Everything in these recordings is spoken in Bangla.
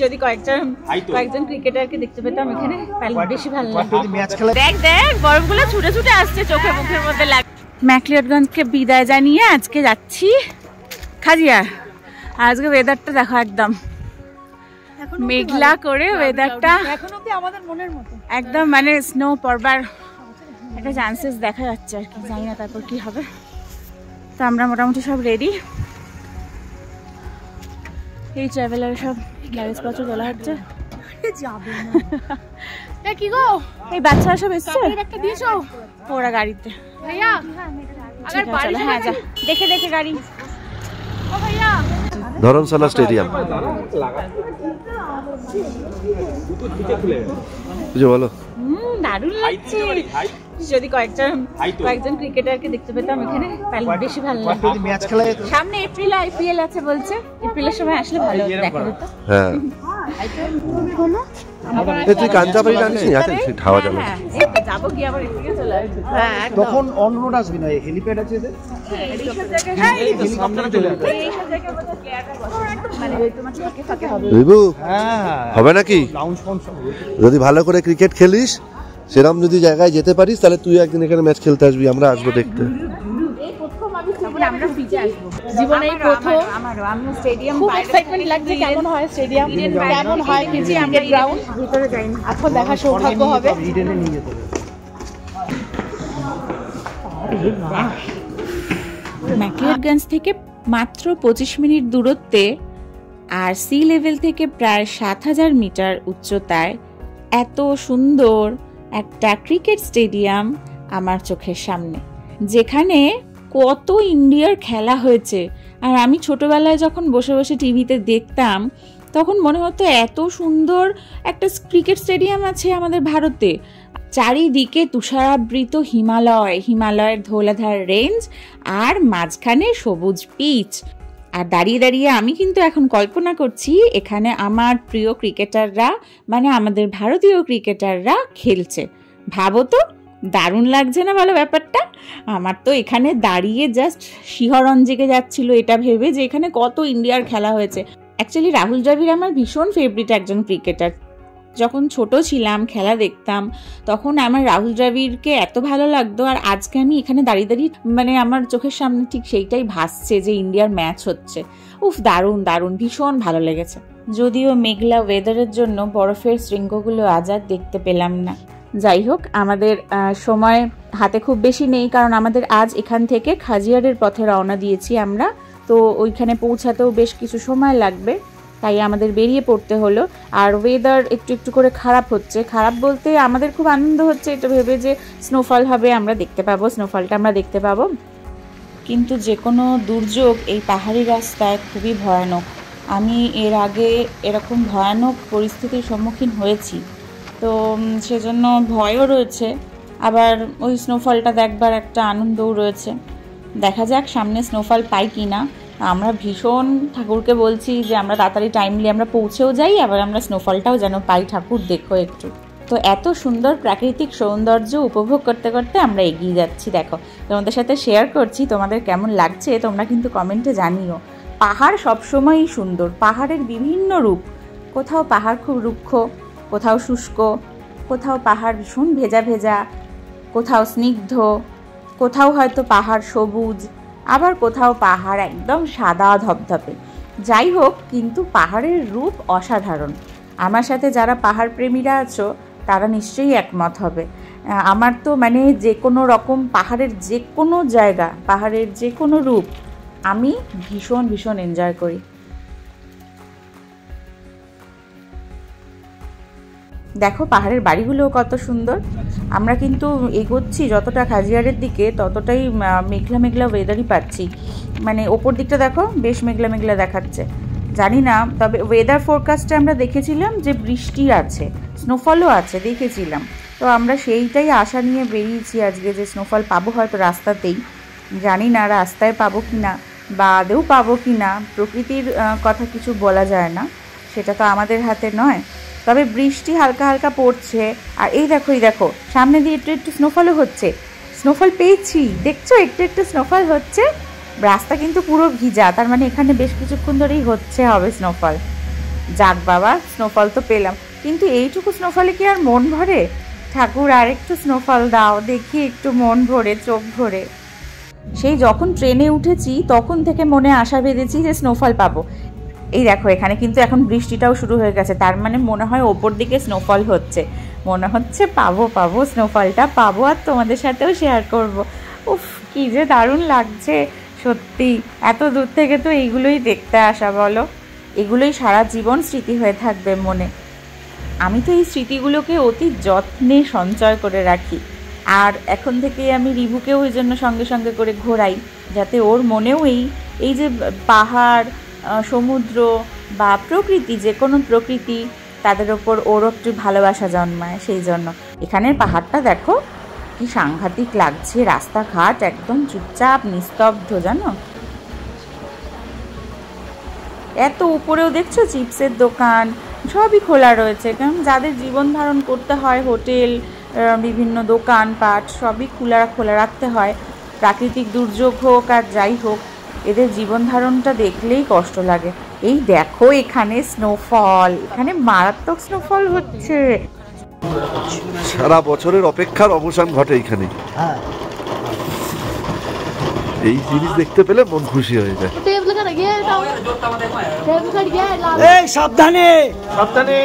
যদি কয়েকজন ক্রিকেটারকে দেখতে পেতাম এখানে তাহলে বেশি ভালো লাগতো। দেখ দেখ বরফগুলো ছুটে ছুটে আসছে চোখে মুখের মধ্যে লাগ। ম্যাকলিওডগঞ্জকে বিদায় জানিয়ে আজকে যাচ্ছি খাজিয়ার। আজকে ওয়েদারটা দেখো একদম মেঘলা করে ওয়েদারটা একদম মানে স্নো পড়বার একটা চান্সেস দেখা যাচ্ছে আর কি, জানি না তারপর কি হবে। তো আমরা মোটামুটি সব রেডি, এই ট্রাভেলার সব লাগেজপত্র তোলা হচ্ছে। কি গো এই বাচ্চারা সব এসছে ওরা গাড়িতে, হ্যাঁ যা দেখে দেখে গাড়ি। ধরমশালা স্টেডিয়াম বলো, দারুণ লাগছে। যদি কয়েকজন ক্রিকেটারকে দেখতে পেতাম এখানে তাহলে বেশি ভালো লাগতো। সামনে এপ্রিলে আইপিএল আছে বলছে, এপ্রিলের সময় আসলে ভালো দেখা যেত। হ্যাঁ তুই কাঞ্চাবাড়ি জানিস না, হাওয়া যাবে যাবো কি আবার এদিকে চলে আসবে তখন অন রোড আসবি না, হেলিপ্যাড আছে এদের, এইসব জায়গায় হেলিকপ্টারে চলে আসবে, এইসব জায়গায় বোধহয় প্লেয়াররা বসে মানে ওই তোমার ফাঁকে ফাঁকে হবে। রিবু হবে নাকি যদি ভালো করে ক্রিকেট খেলিস, সেরকম যদি জায়গায় যেতে পারিস তাহলে তুই একদিন এখানে ম্যাচ খেলতে আসবি, আমরা আসবো দেখতে। আমরা ফিজে আসবো জীবনে এই প্রথম। আমারও আমি স্টেডিয়াম খুব এক্সাইটমেন্ট লাগছে, কেমন হয় স্টেডিয়াম, কেমন হয় ফিজি আমরা গ্রাউন্ড ভিতরে যাইনি, এখন দেখা সৌভাগ্য হবে। ইডেনে নিয়ে যেতে হবে। ম্যাকলিওডগঞ্জ থেকে মাত্র 25 মিনিট দূরত্বে আর সি লেভেল থেকে প্রায় 7000 মিটার উচ্চতায় এত সুন্দর একটা ক্রিকেট স্টেডিয়াম আমার চোখের সামনে, যেখানে কত ইন্ডিয়ার খেলা হয়েছে। আর আমি ছোটবেলায় যখন বসে বসে টিভিতে দেখতাম তখন মনে হতো এত সুন্দর একটা ক্রিকেট স্টেডিয়াম আছে আমাদের ভারতে। চারিদিকে তুষারাবৃত হিমালয়ের ধৌলাধার রেঞ্জ আর মাঝখানে সবুজ পিচ। আর দাঁড়িয়ে দাঁড়িয়ে আমি কিন্তু এখন কল্পনা করছি এখানে আমার প্রিয় ক্রিকেটাররা মানে আমাদের ভারতীয় ক্রিকেটাররা খেলছে। ভাবো তো দারুণ লাগছে না বলো ব্যাপারটা? আমার তো এখানে দাঁড়িয়ে জাস্ট শিহরণ জেগে যাচ্ছিল এটা ভেবে যে এখানে কত ইন্ডিয়ার খেলা হয়েছে। অ্যাকচুয়ালি রাহুল দ্রাবিড় আমার ভীষণ ফেভারিট একজন ক্রিকেটার। যখন ছোট ছিলাম খেলা দেখতাম তখন আমার রাহুল দ্রাবিড়কে এত ভালো লাগতো, আর আজকে আমি এখানে দাঁড়িয়ে দাঁড়িয়ে মানে আমার চোখের সামনে ঠিক সেইটাই ভাসছে যে ইন্ডিয়ার ম্যাচ হচ্ছে। উফ দারুণ দারুণ, ভীষণ ভালো লেগেছে। যদিও মেঘলা ওয়েদারের জন্য বরফের শৃঙ্গগুলো আজ আর দেখতে পেলাম না। যাই হোক, আমাদের সময় হাতে খুব বেশি নেই, কারণ আমাদের আজ এখান থেকে খাজিয়ারের পথে রওনা দিয়েছি আমরা, তো ওইখানে পৌঁছাতেও বেশ কিছু সময় লাগবে, তাই আমাদের বেরিয়ে পড়তে হলো। আর ওয়েদার একটু একটু করে খারাপ হচ্ছে, খারাপ বলতে আমাদের খুব আনন্দ হচ্ছে এটা ভেবে যে স্নোফল হবে, আমরা দেখতে পাবো, স্নোফলটা আমরা দেখতে পাবো। কিন্তু যে কোনো দুর্যোগ এই পাহাড়ি রাস্তায় খুবই ভয়ানক। আমি এর আগে এরকম ভয়ানক পরিস্থিতির সম্মুখীন হয়েছি, তো সেজন্য ভয়ও রয়েছে, আবার ওই স্নোফলটা দেখবার একটা আনন্দও রয়েছে। দেখা যাক সামনে স্নোফল পাই কি না। আমরা ভীষণ ঠাকুরকে বলছি যে আমরা তাড়াতাড়ি টাইমলি আমরা পৌঁছেও যাই, আবার আমরা স্নোফলটাও যেন পাই, ঠাকুর দেখো একটু। তো এত সুন্দর প্রাকৃতিক সৌন্দর্য উপভোগ করতে করতে আমরা এগিয়ে যাচ্ছি। দেখো তোমাদের সাথে শেয়ার করছি, তোমাদের কেমন লাগছে তোমরা কিন্তু কমেন্টে জানিও। পাহাড় সবসময়ই সুন্দর, পাহাড়ের বিভিন্ন রূপ, কোথাও পাহাড় খুব রুক্ষ, কোথাও শুষ্ক, কোথাও পাহাড় ভীষণ ভেজা ভেজা, কোথাও স্নিগ্ধ, কোথাও হয়তো পাহাড় সবুজ, আবার কোথাও পাহাড় একদম সাদা ধপধপে। যাই হোক, কিন্তু পাহাড়ের রূপ অসাধারণ। আমার সাথে যারা পাহাড় প্রেমীরা আছো তারা নিশ্চয়ই একমত হবে। আমার তো মানে যে কোনো রকম পাহাড়ের যে কোনো জায়গা, পাহাড়ের যে কোনো রূপ আমি ভীষণ ভীষণ এনজয় করি। দেখো পাহাড়ের বাড়িগুলোও কত সুন্দর। আমরা কিন্তু এগোচ্ছি যতটা খাজিয়ারের দিকে ততটাই মেঘলা মেঘলা ওয়েদারই পাচ্ছি, মানে ওপর দিকটা দেখো বেশ মেঘলা মেঘলা দেখাচ্ছে। জানি না, তবে ওয়েদার ফোরকাস্টে আমরা দেখেছিলাম যে বৃষ্টি আছে, স্নোফলও আছে দেখেছিলাম, তো আমরা সেইটাই আশা নিয়ে বেরিয়েছি আজকে যে স্নোফল পাবো হয়তো রাস্তাতেই। জানি না রাস্তায় পাবো কি না বা আদেও পাবো কি না, প্রকৃতির কথা কিছু বলা যায় না, সেটা তো আমাদের হাতে নয়। তবে বৃষ্টি হালকা হালকা পড়ছে, আর এই দেখো সামনে দিয়ে একটু একটু স্নোফলও হচ্ছে। স্নোফল পেয়েছি, দেখছো একটু একটু স্নোফল হচ্ছে। রাস্তা কিন্তু পুরো ভিজা, তার মানে এখানে বেশ কিছুক্ষণ ধরেই হবে স্নোফল। যাক বাবা, স্নোফল তো পেলাম, কিন্তু এইটুকু স্নোফলে কি আর মন ভরে? ঠাকুর আর একটু স্নোফল দাও, দেখি একটু মন ভরে, চোখ ভরে। সেই যখন ট্রেনে উঠেছি তখন থেকে মনে আশা বেঁধেছি যে স্নোফল পাবো। এই দেখো, এখানে কিন্তু এখন বৃষ্টিটাও শুরু হয়ে গেছে, তার মানে মনে হয় ওপর দিকে স্নোফল হচ্ছে। মনে হচ্ছে পাবো স্নোফলটা পাবো, আর তোমাদের সাথেও শেয়ার করব। উফ, কি যে দারুণ লাগছে সত্যি। এত দূর থেকে তো এইগুলোই দেখতে আসা, বলো, এগুলোই সারা জীবন স্মৃতি হয়ে থাকবে মনে। আমি তো এই স্মৃতিগুলোকে অতি যত্নে সঞ্চয় করে রাখি, আর এখন থেকে আমি রিভুকেও ওই জন্য সঙ্গে সঙ্গে করে ঘোরাই, যাতে ওর মনেও এই যে পাহাড়, সমুদ্র বা প্রকৃতি, যে কোনো প্রকৃতি, তাদের ওপর ওরও একটু ভালোবাসা জন্মায়। সেই জন্য এখানের পাহাড়টা দেখো কি সাংঘাতিক লাগছে, রাস্তাঘাট একদম চুপচাপ নিস্তব্ধ, জানো। এত উপরেও দেখছো চিপসের দোকান সবই খোলা রয়েছে, কারণ যাদের জীবন ধারণ করতে হয়, হোটেল, বিভিন্ন দোকানপাট সবই খোলা রাখতে হয়। প্রাকৃতিক দুর্যোগ হোক আর যাই হোক, এদের জীবন ধারণটা দেখলেই কষ্ট লাগে। এই দেখো এখানে স্নোফল, এখানে মারাত্মক স্নোফল হচ্ছে। সারা বছরের অপেক্ষার অবসান ঘটে এখানে। এই জিনিস দেখতে পেলে মন খুশি হয়ে যায়। সাবধানে সাবধানে।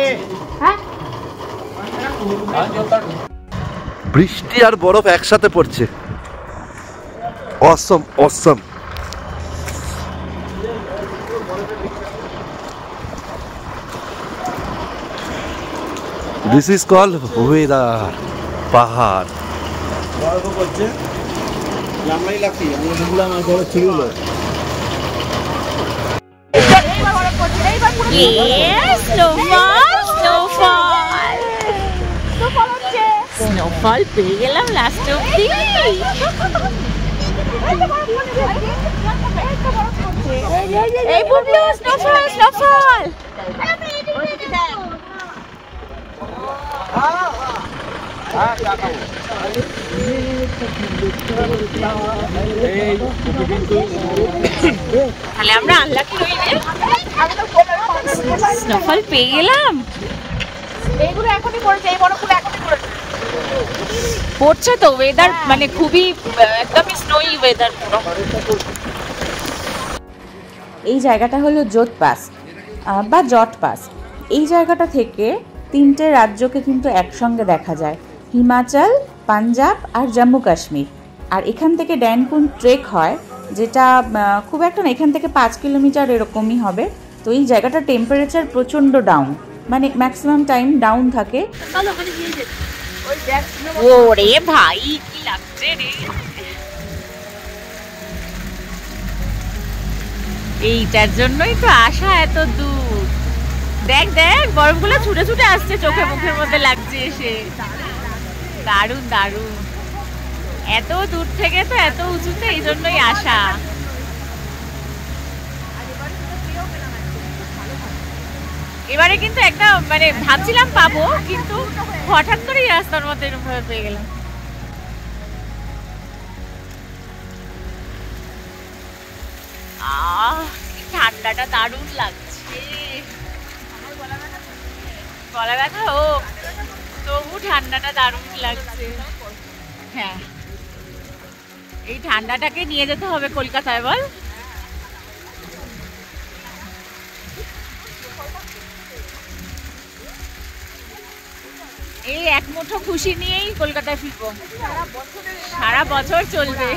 বৃষ্টি আর বরফ একসাথে পড়ছে, অসম অসম। দিস ইজ কল্ড ওয়েদার, পাহাড়। বরফ পড়ছে, জামাই লাগছে, আমরা ঢুকলাম আর বরফ ছিল। স্নোফল পেয়ে গেলাম লাস্ট অবধি। এই বুবলু, স্নোফল স্নোফল। তাহলে আমরা আনলাকি হই রে, স্নোফল পেয়ে গেলাম। এইগুলো এখনই পড়েছে, এই বরফগুলো এখনই পড়েছে, পড়ছে তো। ওয়েদার মানে খুবই একদমই স্নোই ওয়েদার পুরো। এই জায়গাটা হলো জোত পাস বা জট পাস। এই জায়গাটা থেকে 3টে রাজ্যকে কিন্তু একসঙ্গে দেখা যায়, হিমাচল, পাঞ্জাব আর জম্মু কাশ্মীর। আর এখান থেকে ড্যানকুন ট্রেক হয়, যেটা খুব একটা না, এখান থেকে 5 কিলোমিটার এরকমই হবে। তো এই জায়গাটা টেম্পারেচার প্রচণ্ড ডাউন, মানে ম্যাক্সিমাম টাইম ডাউন থাকে। ওরে ভাই, কি লাগছে রে! এইটার জন্যই তো আসা এত দূর। দেখ দেখ, বরফগুলো ছুটে ছুটে আসছে, চোখে মুখের মধ্যে লাগছে এসে। দারুণ দারুণ, এত দূর থেকে তো এত উঁচুতে, এই জন্যই আসা। এবারে কিন্তু একটা মানে ভাবছিলাম পাবো, কিন্তু হঠাৎ করেই রাস্তার মধ্যে এরকম পেয়ে গেলাম। ঠান্ডাটা দারুণ লাগছে। গলা ব্যথা হোক, তবু ঠান্ডাটা দারুণ লাগছে। হ্যাঁ, এই ঠান্ডাটাকে নিয়ে যেতে হবে কলকাতায়, বল। এই এক মুঠো খুশি নিয়েই কলকাতায় ফিরবো, সারা বছর চলবে।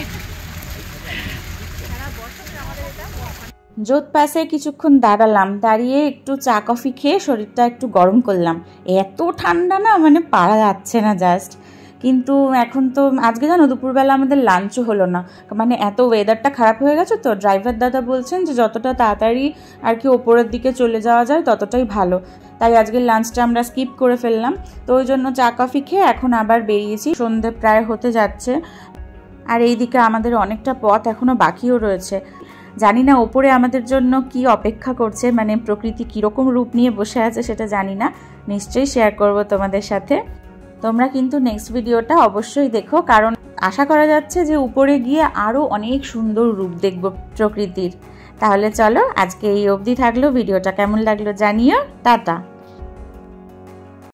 জোত পাসে কিছুক্ষণ দাঁড়ালাম, দাঁড়িয়ে একটু চা কফি খেয়ে শরীরটা একটু গরম করলাম। এত ঠান্ডা না, মানে পারা যাচ্ছে না জাস্ট। কিন্তু এখন তো আজকে জানো দুপুরবেলা আমাদের লাঞ্চও হলো না, মানে এত ওয়েদারটা খারাপ হয়ে গেছে। তো ড্রাইভার দাদা বলছেন যে যতটা তাড়াতাড়ি আর কি ওপরের দিকে চলে যাওয়া যায় ততটাই ভালো, তাই আজকের লাঞ্চটা আমরা স্কিপ করে ফেললাম। তো ওই জন্য চা কফি খেয়ে এখন আবার বেরিয়েছি, সন্ধে প্রায় হতে যাচ্ছে। আর এইদিকে আমাদের অনেকটা পথ এখনও বাকিও রয়েছে। জানি না ওপরে আমাদের জন্য কি অপেক্ষা করছে, মানে প্রকৃতি কীরকম রূপ নিয়ে বসে আছে সেটা জানি না, নিশ্চয়ই শেয়ার করব তোমাদের সাথে। তোমরা কিন্তু নেক্সট ভিডিওটা অবশ্যই দেখো, কারণ আশা করা যাচ্ছে যে উপরে গিয়ে আরও অনেক সুন্দর রূপ দেখব প্রকৃতির। তাহলে চলো আজকে এই অবধি থাকলো, ভিডিওটা কেমন লাগলো জানিও। টাটা।